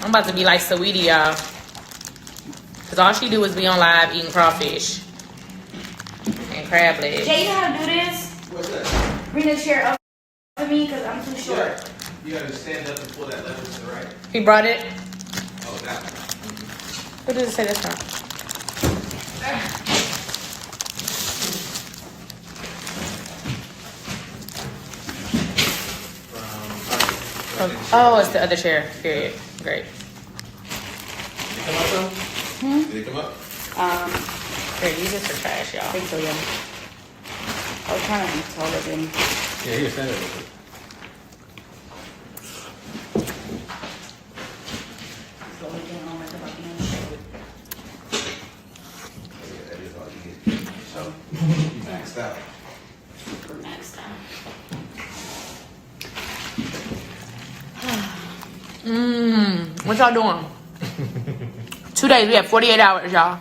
I'm about to be like Saweetie, y'all. Because all she do is be on live eating crawfish and crab legs. Jay, you know how to do this? What's that? Bring the chair up to me because I'm too short. Yeah. You gotta stand up and pull that lever to the right. He brought it. Oh, that one. What does it say this time? Oh, it's the other chair. Period. Great. Did it come up though? Did it come up? Here, use this for trash, y'all. I think so, yeah. I was trying to be taller than. Yeah, here, stand up. Yeah, that is all you get. So, you maxed out. We're maxed out. What y'all doing? 2 days. We have 48 hours, y'all.